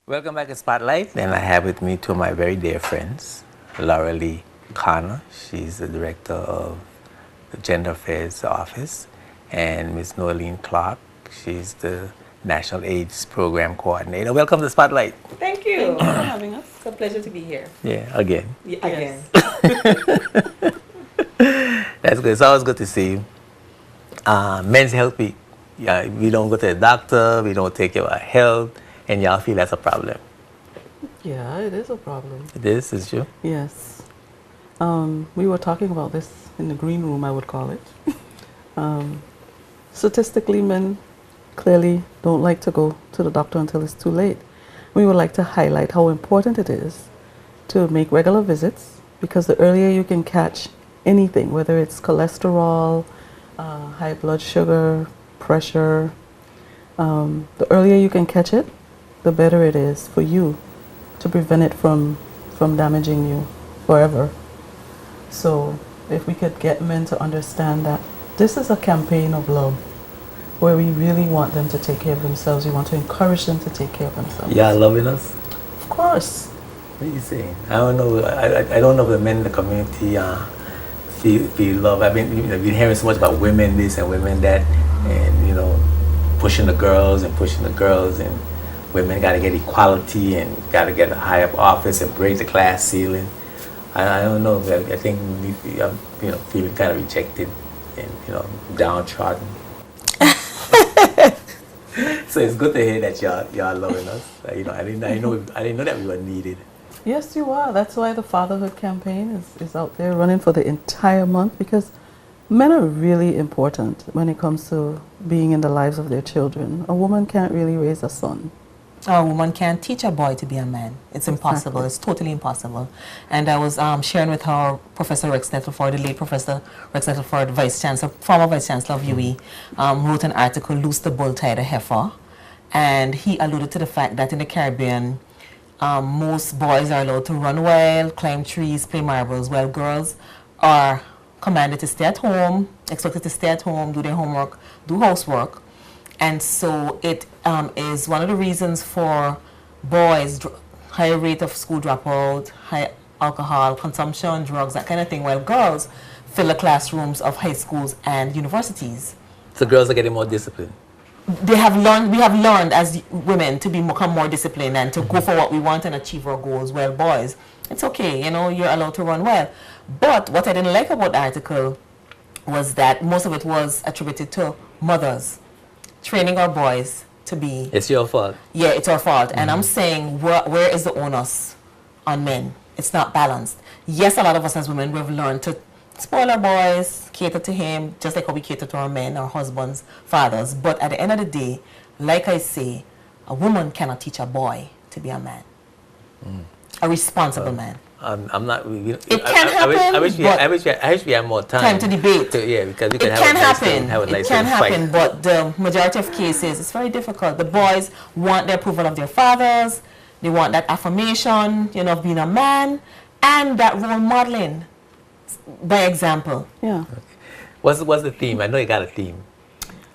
Welcome back to Spotlight, and I have with me two of my very dear friends, Laura Lee Connor. She's the director of the Gender Affairs Office, and Ms. Norleen Clark. She's the National AIDS Program Coordinator. Welcome to Spotlight. Thank you for having us. It's a pleasure to be here. Yeah, again. Yeah, again. That's good. It's always good to see you. Men's Health Week. Yeah, we don't go to the doctor, we don't take care of our health, and y'all feel that's a problem. Yeah, it is a problem. This is true. Yes. We were talking about this in the green room, I would call it. Statistically, men clearly don't like to go to the doctor until it's too late. We would like to highlight how important it is to make regular visits, because the earlier you can catch anything, whether it's cholesterol, high blood sugar, pressure, the earlier you can catch it, the better it is for you to prevent it from damaging you forever. So if we could get men to understand that this is a campaign of love, where we really want them to take care of themselves. We want to encourage them to take care of themselves. Y'all loving us? Of course. What are you saying? I don't know. I don't know if the men in the community feel love. I've been hearing so much about women this and women that, and pushing the girls, and women got to get equality and got to get a high up office and break the glass ceiling. I don't know. I think I'm feeling kind of rejected and downtrodden. So it's good to hear that y'all loving us. I didn't know that we were needed. Yes, you are. That's why the fatherhood campaign is out there running for the entire month, because men are really important when it comes to being in the lives of their children. A woman can't really raise a son. A woman can't teach a boy to be a man. It's impossible. Exactly. It's totally impossible. And I was sharing with her Professor Rex Nettleford, the late Professor Rex Nettleford, former Vice Chancellor of UE, wrote an article, Loose the Bull, Tie the Heifer. And he alluded to the fact that in the Caribbean, most boys are allowed to run wild, climb trees, play marbles, while girls are commanded to stay at home, expected to stay at home, do their homework, do housework. And so it is one of the reasons for boys, higher rate of school dropout, high alcohol consumption, drugs, that kind of thing, while girls fill the classrooms of high schools and universities. So girls are getting more disciplined. We have learned as women to become more disciplined and to go for what we want and achieve our goals, while boys, it's okay, you're allowed to run well. But what I didn't like about the article was that most of it was attributed to mothers training our boys to be... It's your fault. Yeah, it's our fault. And I'm saying, where is the onus on men? It's not balanced. Yes, a lot of us as women, we've learned to spoil our boys, cater to him, just like how we cater to our men, our husbands, fathers. But at the end of the day, like I say, a woman cannot teach a boy to be a man. A responsible man. I'm not. It can happen. I wish we had more time to debate. Because we It can happen. It can happen, fight. but the majority of cases, it's very difficult. The boys want the approval of their fathers. They want that affirmation, of being a man, and that role modeling by example. Yeah. What's the theme? I know you got a theme.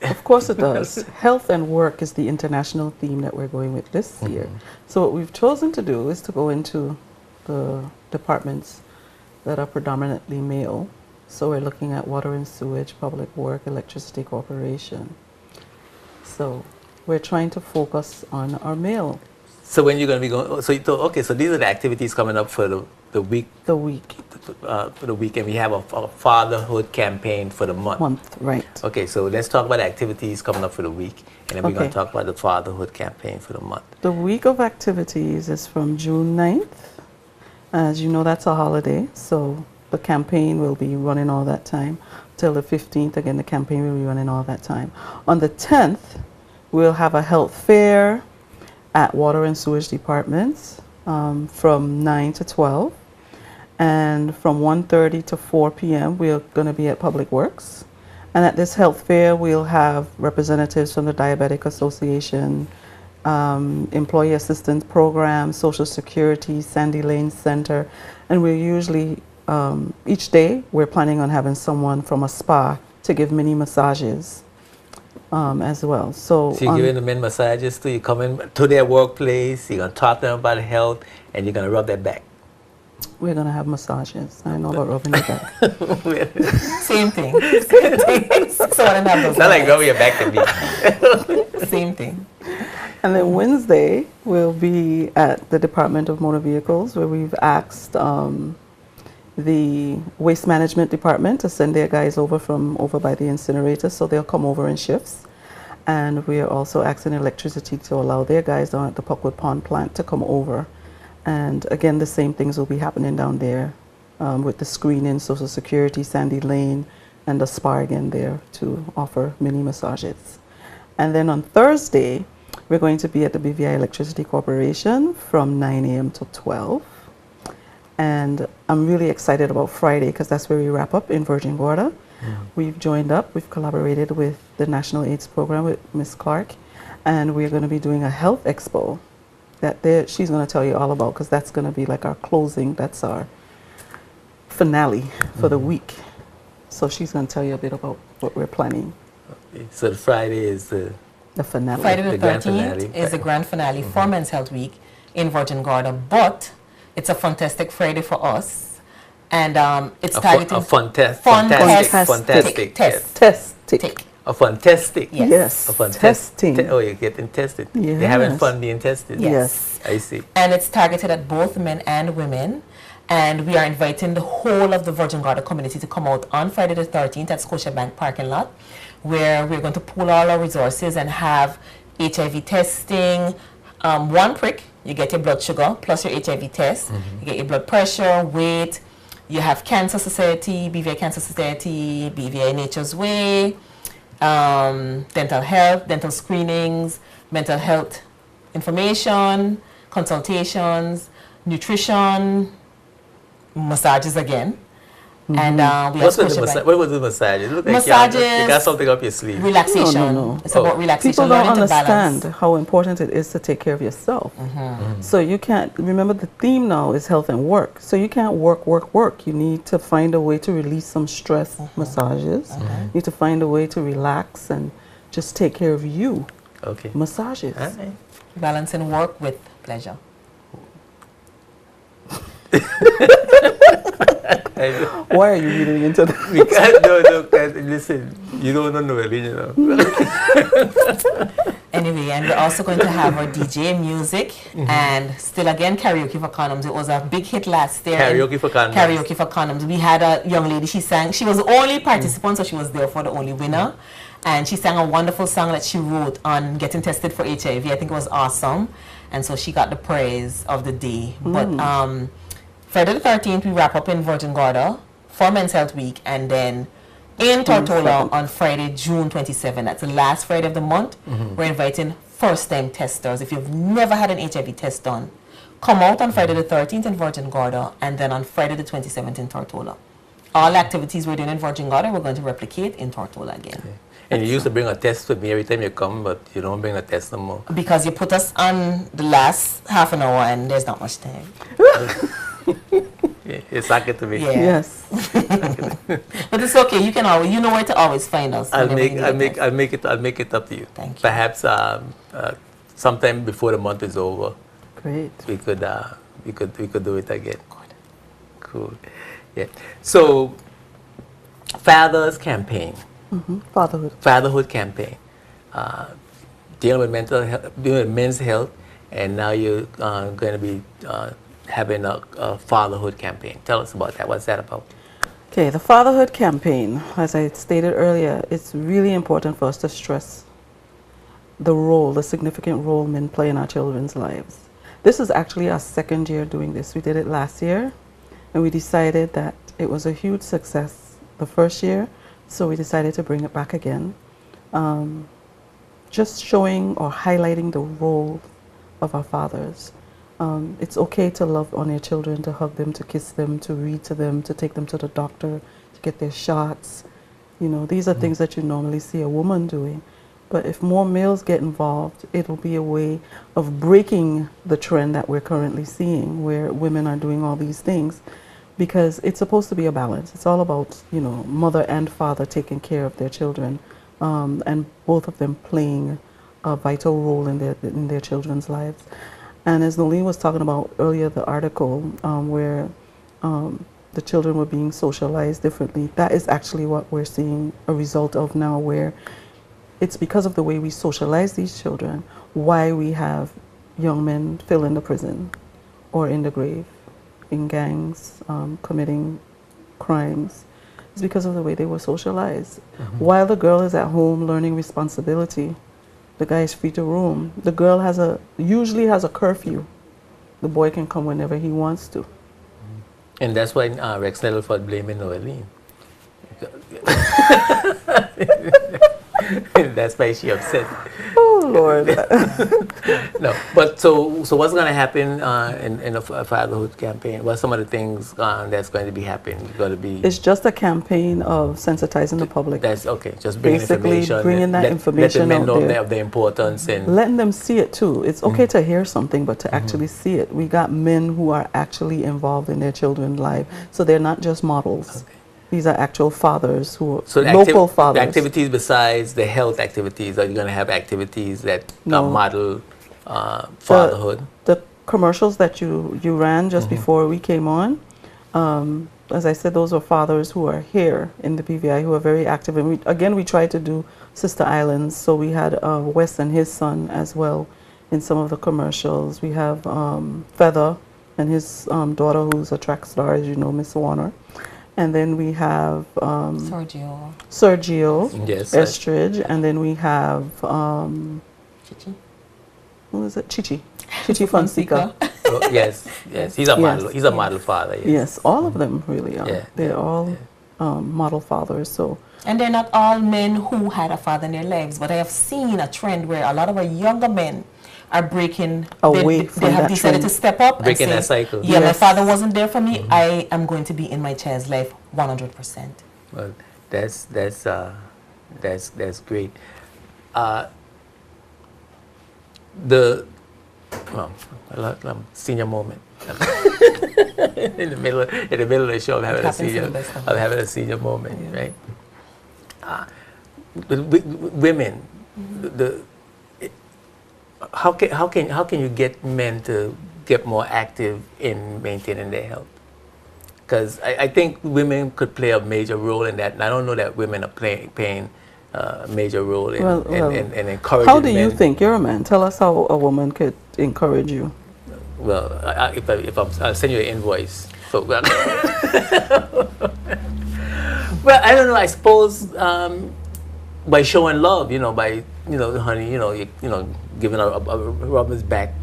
Of course it does. Health and work is the international theme that we're going with this year. So what we've chosen to do is to go into the departments that are predominantly male. So we're looking at water and sewage, public work, electricity corporation. So we're trying to focus on our male. So when you're going to be going? So these are the activities coming up for the week. The week. For the week, and we have a fatherhood campaign for the month. Right. Okay, so let's talk about the activities coming up for the week, and then we're going to Okay. talk about the fatherhood campaign for the month. The week of activities is from June 9th. As you know, that's a holiday, so the campaign will be running all that time. Till the 15th, again, the campaign will be running all that time. On the 10th, we'll have a health fair at Water and Sewage Departments from 9 to 12. And from 1:30 to 4 p.m., we're going to be at Public Works. And at this health fair, we'll have representatives from the Diabetic Association, Employee Assistance Program, Social Security, Sandy Lane Center. And we're usually, each day, we're planning on having someone from a spa to give mini massages as well. So, So you're giving the men massages too. You come in to their workplace, you're gonna talk to them about health, and you're gonna rub their back. we're going to have massages. I know about rubbing your back. Same thing. Same thing. So I didn't have those. It's not like rubbing your back to me. Same thing. And then Wednesday, we'll be at the Department of Motor Vehicles, where we've asked the Waste Management Department to send their guys over by the incinerator, so they'll come over in shifts. And we are also asking electricity to allow their guys down at the Puckwood Pond plant to come over. And again, the same things will be happening down there with the screening, Social Security, Sandy Lane, and the spa again there to offer mini massages. And then on Thursday, we're going to be at the BVI Electricity Corporation from 9 a.m. to 12. And I'm really excited about Friday because that's where we wrap up in Virgin Gorda. We've joined up, we've collaborated with the National AIDS Program with Ms. Clark, and we're going to be doing a health expo that she's going to tell you all about, because that's going to be like our closing, that's our finale for the week. So she's going to tell you a bit about what we're planning. So the Friday is the finale. Friday the The grand 13th finale. is the grand finale for Men's Health Week in Virgin Gorda, but it's a fantastic Friday for us, and it's targeting fantastic Fantastic. test. Testing. Take. A fantastic. Yes. Yes. A fantastic. Testing. Oh, you're getting tested. You're having Yes. fun being tested. Yes. I see. And it's targeted at both men and women. And we are inviting the whole of the Virgin Gorda community to come out on Friday the 13th at Scotiabank parking lot, where we're going to pool all our resources and have HIV testing. One prick, you get your blood sugar plus your HIV test. You get your blood pressure, weight. You have Cancer Society, BVI Cancer Society, BVI Nature's Way, dental health, dental screenings, mental health information, consultations, nutrition, massages again. And we have What was the massage? It looked like Massages. you got something up your sleeve. relaxation. No. It's about relaxation, People don't learning to balance. understand how important it is to take care of yourself. So you can't, remember the theme now is health and work. So you can't work. You need to find a way to release some stress. Massages. You need to find a way to relax and just take care of you. Okay. Massages. All right. Balancing work with pleasure. Why are you reading into that? Because, no, listen, you don't know it, you know. Anyway, and we're also going to have our DJ music and still again karaoke for condoms. It was a big hit last year. Karaoke for condoms. Karaoke for condoms. We had a young lady, she sang, she was the only participant, so she was there for the only winner. And she sang a wonderful song that she wrote on getting tested for HIV. I think it was awesome. And so she got the praise of the day. But Friday the 13th, we wrap up in Virgin Gorda for Men's Health Week, and then in Tortola on Friday, June 27th. That's the last Friday of the month. We're inviting first-time testers. If you've never had an HIV test done, come out on Friday the 13th in Virgin Gorda, and then on Friday the 27th in Tortola. All activities we're doing in Virgin Gorda, we're going to replicate in Tortola again. Okay. And you used to bring a test with me every time you come, but you don't bring a test no more. Because you put us on the last half an hour, and there's not much time. Yeah, it's suck it to me. Yeah. Yes. But it's okay. You can always, you know where to always find us. I'll whenever you need a test. make it up to you. Thank you. Perhaps sometime before the month is over, Great. we could do it again. Cool. Yeah. So, Father's campaign, Fatherhood. campaign, dealing with mental health, dealing with men's health, and now you're going to be having a fatherhood campaign. Tell us about that. What's that about? Okay, the fatherhood campaign, as I stated earlier, it's really important for us to stress the significant role men play in our children's lives. This is actually our second year doing this. We did it last year, and we decided that it was a huge success the first year, so we decided to bring it back again. Just showing or highlighting the role of our fathers. It's okay to love on your children, to hug them, to kiss them, to read to them, to take them to the doctor, to get their shots. You know, these are things that you normally see a woman doing. But if more males get involved, it'll be a way of breaking the trend that we're currently seeing, where women are doing all these things, because it's supposed to be a balance. It's all about, you know, mother and father taking care of their children. and both of them playing a vital role in their children's lives. And as Nolene was talking about earlier, the article where the children were being socialized differently, that is actually what we're seeing a result of now, where it's because of the way we socialize these children why we have young men still in the prison or in the grave, in gangs, committing crimes. It's because of the way they were socialized. While the girl is at home learning responsibility, the guy is free to roam. The girl usually has a curfew. The boy can come whenever he wants to. And that's why Rex Nettleford blaming Noeline. That's why she upset. Oh Lord. No, but so what's going to happen in the fatherhood campaign? What's some of the things that's going to be happening? Going to be? It's just a campaign of sensitizing the public. That's okay. Just bringing Basically, information. bringing that information let the men out know there. of the importance and Letting them see it too. It's okay to hear something, but to actually see it. We got men who are actually involved in their children's life, so they're not just models. Okay. These are actual fathers who are so the local fathers. The activities besides the health activities, are you going to have activities that No. model fatherhood? The commercials that you ran just before we came on, as I said, those were fathers who are here in the PVI who are very active. And we tried to do Sister Islands, so we had Wes and his son as well in some of the commercials. We have Feather and his daughter, who's a track star, as you know, Miss Warner. And then we have Sergio Yes, Estridge, and then we have Chichi. who is it? Chichi Fonseca. Oh, yes, he's a model. Yes. He's a model father. Yes. Yes, all of them really are. Yeah, They're all model fathers. So And they're not all men who had a father in their lives, but I have seen a trend where a lot of our younger men are breaking Away they from have that decided trend. to step up Breaking and that say, cycle. yeah, my Yes. father wasn't there for me. I am going to be in my child's life 100%. Well, that's great. Senior moment. in the middle of the show, I'm having a senior moment, right? Women, how can you get men to get more active in maintaining their health? Because I think women could play a major role in that, and I don't know that women are playing a major role in encouraging how do you men. think? You're a man. Tell us how a woman could encourage you. Well, I'll send you an invoice. So, well, I don't know. I suppose by showing love, by honey, giving a rub his back,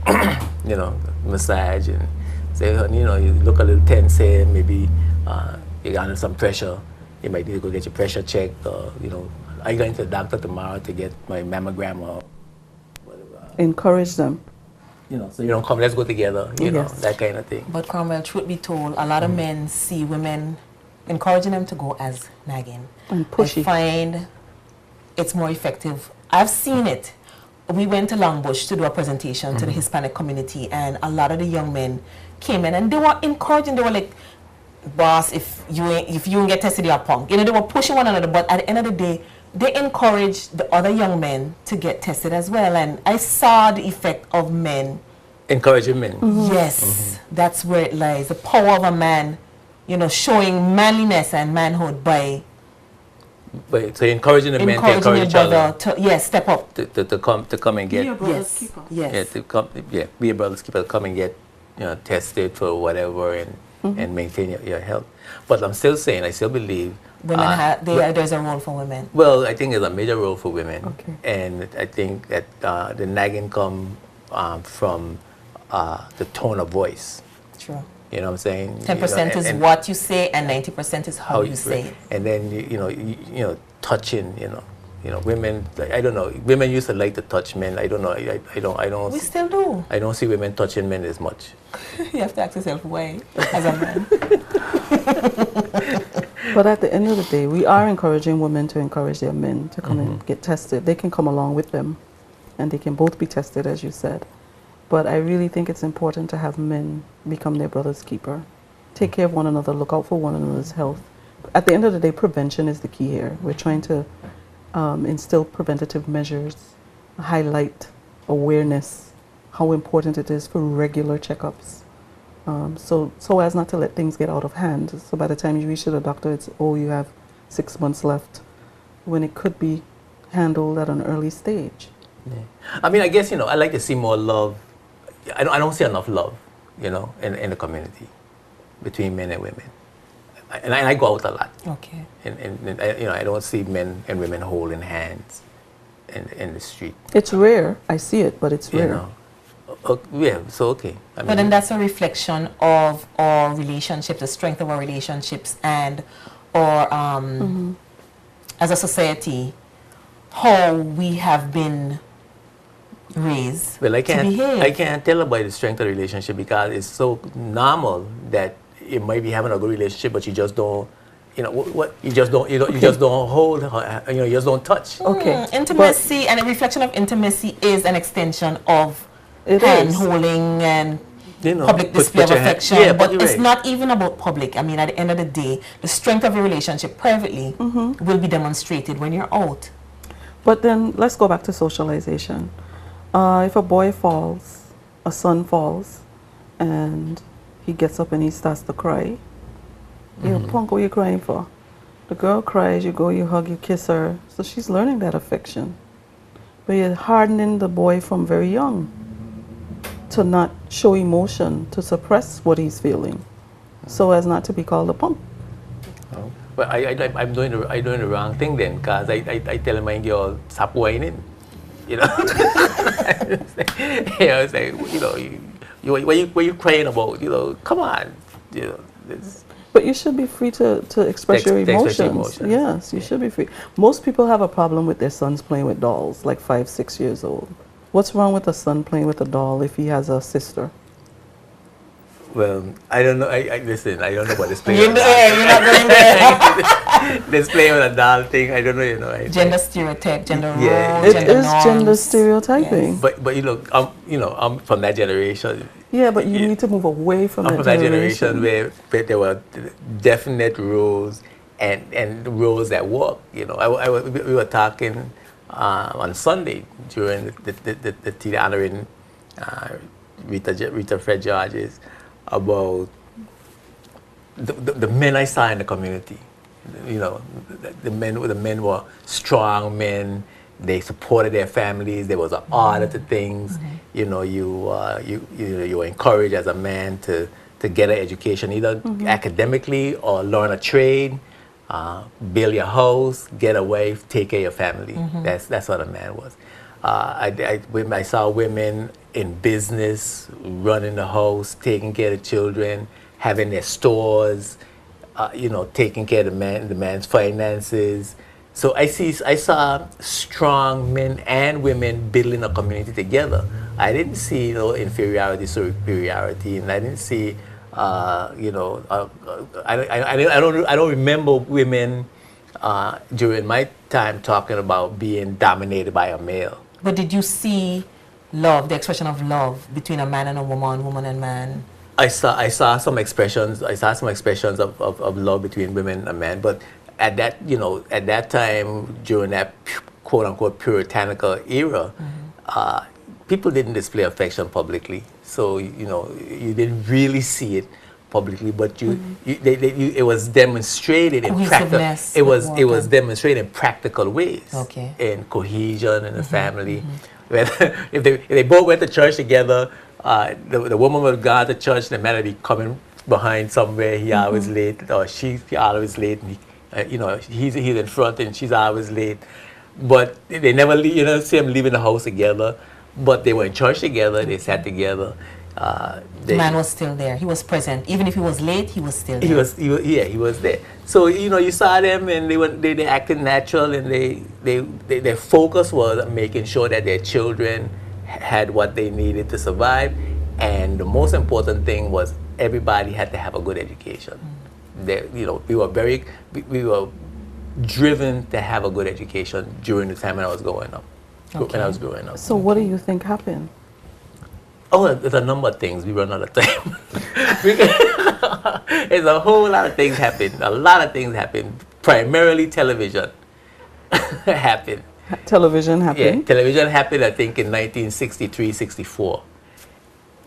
massage and say, honey, you look a little tense here. Maybe you're under some pressure. You might need to go get your pressure checked, or are you going to the doctor tomorrow to get my mammogram or whatever? Encourage them. So you don't come, let's go together, Yes. that kind of thing. But Cromwell, truth be told, a lot of men see women encouraging them to go as nagging. And pushy. I find it's more effective. I've seen it. We went to Longbush to do a presentation to the Hispanic community, and a lot of the young men came in and they were encouraging. They were like, boss, if you ain't get tested, you're a punk. They were pushing one another, but at the end of the day, they encouraged the other young men to get tested as well. And I saw the effect of men. Encouraging men. Yes, that's where it lies. The power of a man, showing manliness and manhood by But so you're encouraging the men to encouraging encourage your each other brother to step up. to come and get Yes, yes. be a brother's keeper, come and get tested for whatever and maintain your health. But I'm still saying, I still believe Women there's a role for women. well, I think there's a major role for women, Okay. and I think that the nagging come from the tone of voice. True. You know what I'm saying? 10% is and what you say, and 90% is how you say it. And then touching. Women. I don't know. Women used to like to touch men. I don't know. I don't. We still do. I don't see women touching men as much. You have to ask yourself why, as a man. But at the end of the day, we are encouraging women to encourage their men to come and get tested. They can come along with them, and they can both be tested, as you said. But I really think it's important to have men become their brother's keeper. Take care of one another, look out for one another's health. At the end of the day, prevention is the key here. We're trying to instill preventative measures, highlight awareness, how important it is for regular checkups. So as not to let things get out of hand. So by the time you reach to the doctor, it's, oh, you have 6 months left, when it could be handled at an early stage. Yeah. I mean, I guess, I like to see more love. I don't see enough love, in the community between men and women. And I go out a lot. Okay. And I don't see men and women holding hands in the street. It's rare. I see it, but it's rare. Yeah, so okay. But then that's a reflection of our relationship, the strength of our relationships, and or as a society, how we have been raised Well, I to behave. can't tell about the strength of the relationship because it's so normal that you might be having a good relationship, but you just don't, you just don't hold, you just don't touch. Okay. Intimacy and a reflection of intimacy is an extension of It hand is. holding and public put display of your hand- affection. yeah, but you're it's right. not even about public. I mean, at the end of the day, the strength of your relationship privately will be demonstrated when you're out. But then let's go back to socialization. If a boy falls, a son falls, and he gets up and he starts to cry, punk, what are you crying for? The girl cries, you go, you hug, you kiss her. So she's learning that affection. But you're hardening the boy from very young to not show emotion, to suppress what he's feeling, so as not to be called a punk. But I'm doing the wrong thing then, because I tell my girl, stop whining. It's like, what you crying about? Come on. But you should be free to express your express your emotions. emotions. Yes, you should be free. Most people have a problem with their sons playing with dolls, like 5, 6 years old. What's wrong with a son playing with a doll if he has a sister? Well, I don't know. I listen. I don't know about this playing. You're not going there. This playing with a doll thing. I don't know. Gender stereotype, gender Yeah. roles, It gender is norms. gender stereotyping. Yes. But I'm from that generation. Yeah, but you need to move away from I'm that from that generation. generation where there were definite rules and rules that work. We were talking on Sunday during the tea honoring Rita Fred Georges about the men I saw in the community. The men were strong men. They supported their families. There was an order to things. You were encouraged as a man to get an education, either academically or learn a trade, build your house, get a wife, take care of your family. That's what a man was. I saw women in business, running the house, taking care of children, having their stores, taking care of the man's finances. So I saw strong men and women building a community together. I didn't see inferiority, superiority, and I didn't see I don't remember women during my time talking about being dominated by a male. But did you see love, the expression of love between a man and a woman and man? I saw some expressions. I saw some expressions of love between women and men. But at that time, during that quote unquote puritanical era, people didn't display affection publicly. So you didn't really see it publicly, but it was demonstrated in practical. It was demonstrated in practical ways. Okay. In cohesion in the family. If they both went to church together, the woman would go to church, the man would be coming behind somewhere. He always late, or she always late. And he's in front and she's always late. But they never see them leaving the house together. But they were in church together. They sat together. The man was still there. He was present. Even if he was late, he was still there. He was there. So you saw them, and they acted natural, and their focus was making sure that their children had what they needed to survive, and the most important thing was everybody had to have a good education. We were driven to have a good education during the time when I was growing up. Okay. When I was growing up. So what do you think happened? Oh, there's a number of things. We run out of time. There's a whole lot of things happen. A lot of things happen. Primarily television. happened. Television Yeah, happened. television happened, I think, in 1963, 64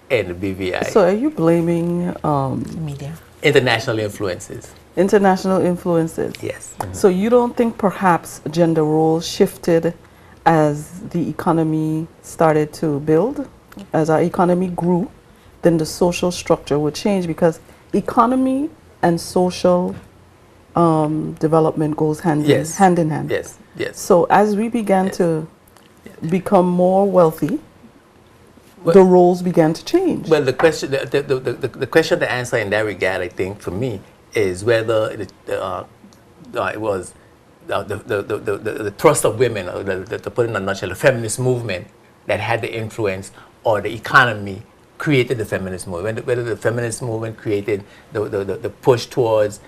in the BVI. So are you blaming Media. International influences. international influences? Yes. So you don't think perhaps gender roles shifted as the economy started to build, as our economy grew, then the social structure would change, because economy and social development goes hand Yes. in hand. Yes. Yes. So as we began Yes. to become more wealthy, Well- the roles began to change. Well, the question, the question to answer in that regard, I think, for me, is whether it was the thrust of women, or to put it in a nutshell, the feminist movement that had the influence, or the economy created the feminist movement. Whether the feminist movement created the push towards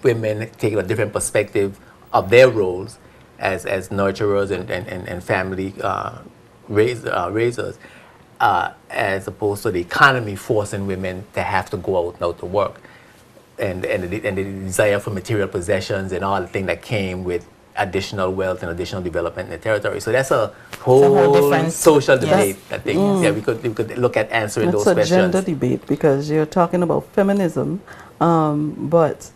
women taking a different perspective of their roles as nurturers and family raisers, as opposed to the economy forcing women to have to go out now to work, and the desire for material possessions and all the things that came with additional wealth and additional development in the territory. So that's a whole different- social yes. debate. I think we could look at answering It's those a questions. gender debate, because you're talking about feminism, but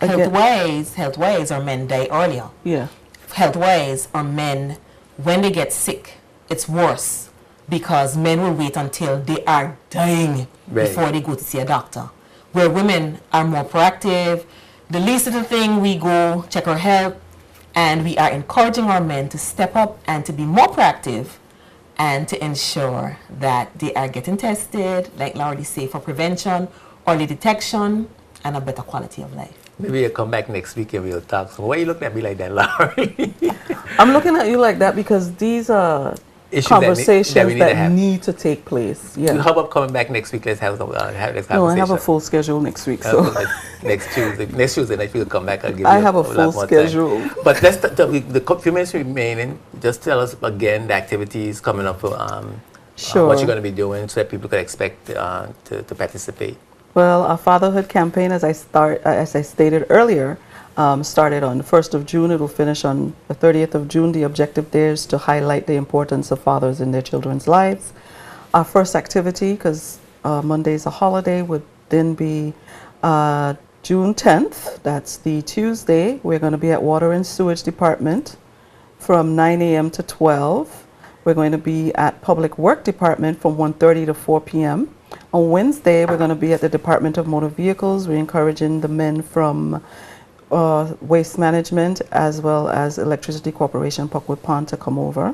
again, Health-wise, our men die earlier. yeah. Health-wise, our men, when they get sick, it's worse, because men will wait until they are dying Right. before they go to see a doctor. Where women are more proactive, the least little thing, we go check our health, and we are encouraging our men to step up and to be more proactive and to ensure that they are getting tested, like Laura say, for prevention, early detection, and a better quality of life. Maybe you'll come back next week and we'll talk. So why are you looking at me like that, Larry? I'm looking at you like that because these are Issues conversations that we need to have. need to take place. Yeah. How about coming back next week? Let's have this No, conversation. I have a full schedule next week, so Next Tuesday, next week you'll come back. I'll give you I have a lot full more schedule. time. But let's the few minutes remaining. Just tell us again the activities coming up. Sure. What you're going to be doing, so that people can expect to participate. Well, our fatherhood campaign, as I stated earlier, started on the 1st of June. It will finish on the 30th of June. The objective there is to highlight the importance of fathers in their children's lives. Our first activity, because Monday is a holiday, would then be June 10th. That's the Tuesday. We're going to be at Water and Sewage Department from 9 a.m. to 12. We're going to be at Public Work Department from 1:30 to 4 p.m. On Wednesday, we're going to be at the Department of Motor Vehicles. We're encouraging the men from Waste Management as well as Electricity Corporation, Puckwood Pond, to come over.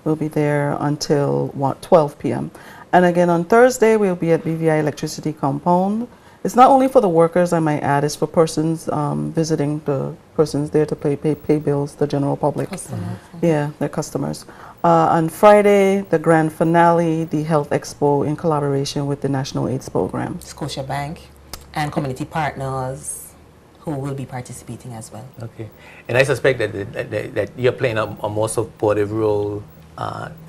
We'll be there until 12 p.m. And again, on Thursday, we'll be at BVI Electricity Compound. It's not only for the workers, I might add, it's for persons visiting, the persons there to pay bills, the general public. Customers. Yeah, their customers. On Friday, the grand finale, the Health Expo in collaboration with the National AIDS Program. Scotiabank and community partners who will be participating as well. Okay, and I suspect that you're playing a more supportive role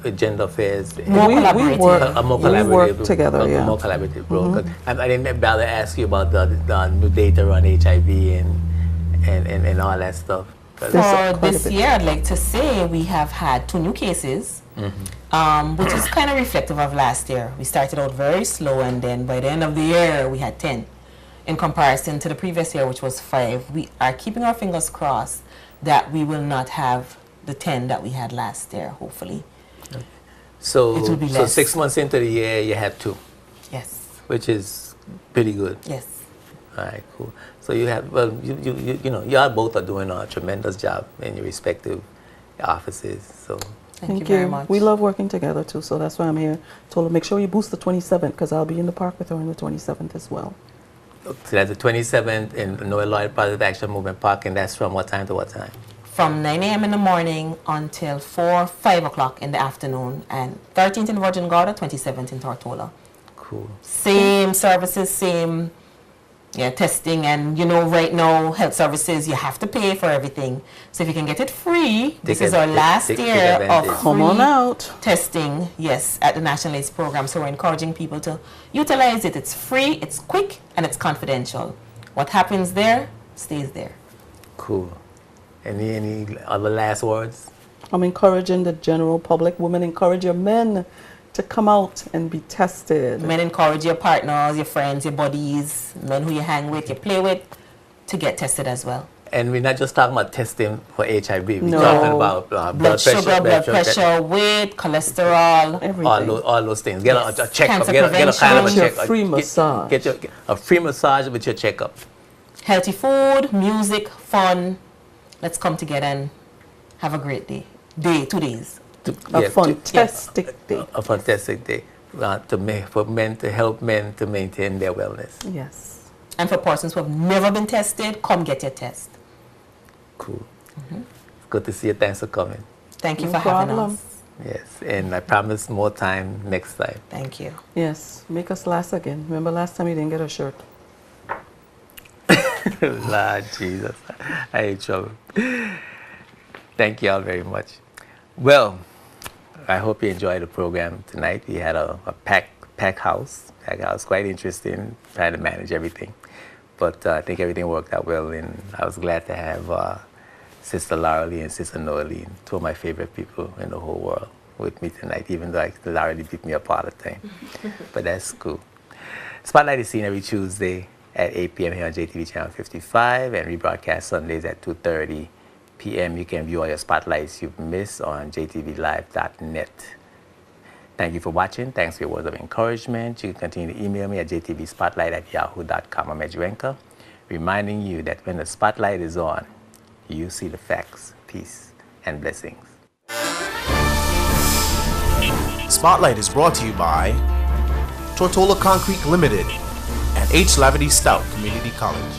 with gender affairs. More we collaborative. work, A more we collaborative, work together, a yeah. more collaborative role. 'Cause I didn't bother to ask you about the new data on HIV and all that stuff. 'Cause- There's For quite a this bit. year, I'd like to say we have had 2 new cases, which is kind of reflective of last year. We started out very slow, and then by the end of the year, we had 10. In comparison to the previous year, which was 5, we are keeping our fingers crossed that we will not have the 10 that we had last year, hopefully. So, It will be so less. 6 months into the year, you have 2, Yes, which is pretty good. yes. All right, cool. So you have, well, you know, you all both are doing a tremendous job in your respective offices. So Thank you very much. We love working together too, so that's why I'm here. Told her, make sure you boost the 27th, because I'll be in the park with her on the 27th as well. that's the 27th in Noel Lloyd Positive Action Movement Park, and that's from what time to what time? From 9 a.m. in the morning until 5 o'clock in the afternoon, and 13th in Virgin Gorda, 27th in Tortola. Cool. Same services, same testing, and you know, right now health services, you have to pay for everything. So if you can get it free, this is our last take year of advantage. Come on free out. testing, yes, at the National AIDS Program. So we're encouraging people to utilize it. It's free, it's quick, and it's confidential. What happens there stays there. Cool. Any other last words? I'm encouraging the general public. Women, encourage your men to come out and be tested. Men, encourage your partners, your friends, your buddies, men who you hang with, you play with, to get tested as well. And we're not just talking about testing for HIV. We're No. talking about Blood sugar, blood pressure, weight, cholesterol. Everything. all those things. Get Yes. a checkup. Cancer Get a kind of a prevention. check. Get your free massage. Get a free massage with your checkup. Healthy food, music, fun. Let's come together and have a great day. 2 days. A fantastic day. A fantastic day for men, to help men to maintain their wellness. Yes. And for persons who have never been tested, come get your test. Cool. Good to see you. Thanks for coming. Thank you No for having problem. us. Yes, and I promise more time next time. Thank you. Yes. Make us last again. Remember last time you didn't get a shirt? Lord Jesus, I hate trouble. Thank you all very much. Well, I hope you enjoyed the program tonight. We had a pack house, quite interesting, trying to manage everything. But I think everything worked out well, and I was glad to have Sister Laura Lee and Sister Noah Lee, two of my favorite people in the whole world, with me tonight, even though Laura Lee beat me up all the time. But that's cool. Spotlight is seen every Tuesday at 8 p.m. here on JTV Channel 55, and rebroadcast Sundays at 2:30 p.m. You can view all your spotlights you've missed on jtvlive.net. Thank you for watching. Thanks for your words of encouragement. You can continue to email me at jtvspotlight@yahoo.com. I'm Edgewenka, reminding you that when the spotlight is on, you see the facts. Peace and blessings. Spotlight is brought to you by Tortola Concrete Limited and H. Lavity Stout Community College.